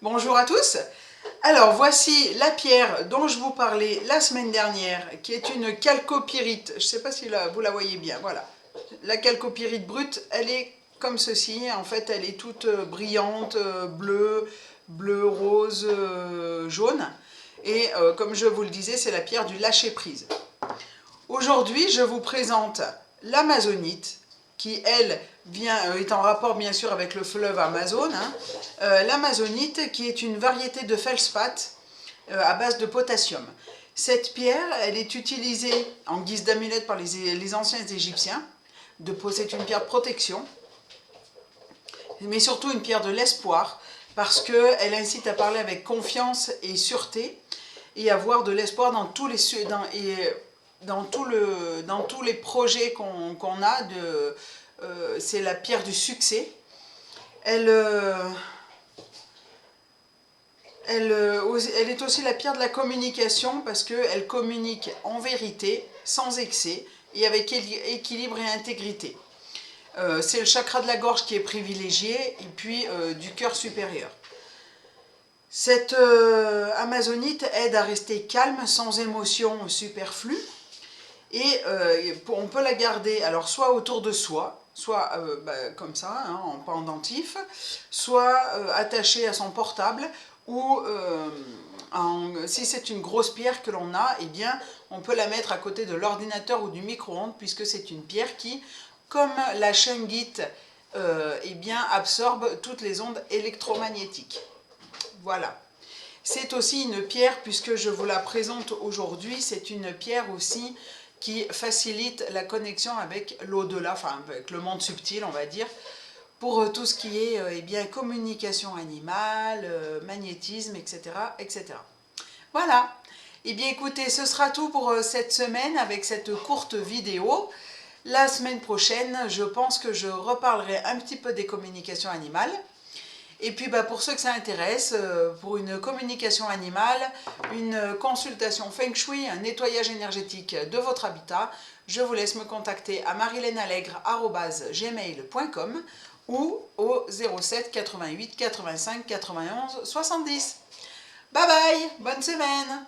Bonjour à tous. Alors voici la pierre dont je vous parlais la semaine dernière, qui est une chalcopyrite. Je ne sais pas si vous la voyez bien, voilà. La chalcopyrite brute, elle est comme ceci. En fait, elle est toute brillante, bleu, rose, jaune. Et comme je vous le disais, c'est la pierre du lâcher-prise. Aujourd'hui, je vous présente l'amazonite, qui, elle, est en rapport bien sûr avec le fleuve Amazon. L'amazonite, qui est une variété de feldspath à base de potassium. Cette pierre, elle est utilisée en guise d'amulette par les anciens Égyptiens. C'est une pierre de protection, mais surtout une pierre de l'espoir, parce qu'elle incite à parler avec confiance et sûreté, et à avoir de l'espoir dans tous les dans tous les projets qu'on a. C'est la pierre du succès. Elle est aussi la pierre de la communication, parce qu'elle communique en vérité, sans excès, et avec équilibre et intégrité. C'est le chakra de la gorge qui est privilégié, et puis du cœur supérieur. Cette amazonite aide à rester calme, sans émotion superflue, et on peut la garder alors soit autour de soi, soit comme ça, hein, en pendentif, soit attachée à son portable, ou si c'est une grosse pierre que l'on a, eh bien, on peut la mettre à côté de l'ordinateur ou du micro-ondes, puisque c'est une pierre qui, comme la shungite, eh bien, absorbe toutes les ondes électromagnétiques. Voilà. C'est aussi une pierre, puisque je vous la présente aujourd'hui, c'est une pierre aussi qui facilite la connexion avec l'au-delà, enfin avec le monde subtil, on va dire, pour tout ce qui est eh bien, communication animale, magnétisme, etc., etc. Voilà. Eh bien écoutez, ce sera tout pour cette semaine avec cette courte vidéo. La semaine prochaine, je pense que je reparlerai un petit peu des communications animales. Et puis pour ceux que ça intéresse, pour une communication animale, une consultation Feng Shui, un nettoyage énergétique de votre habitat, je vous laisse me contacter à marilenallegre@gmail.com ou au 07 88 85 91 70. Bye bye, bonne semaine!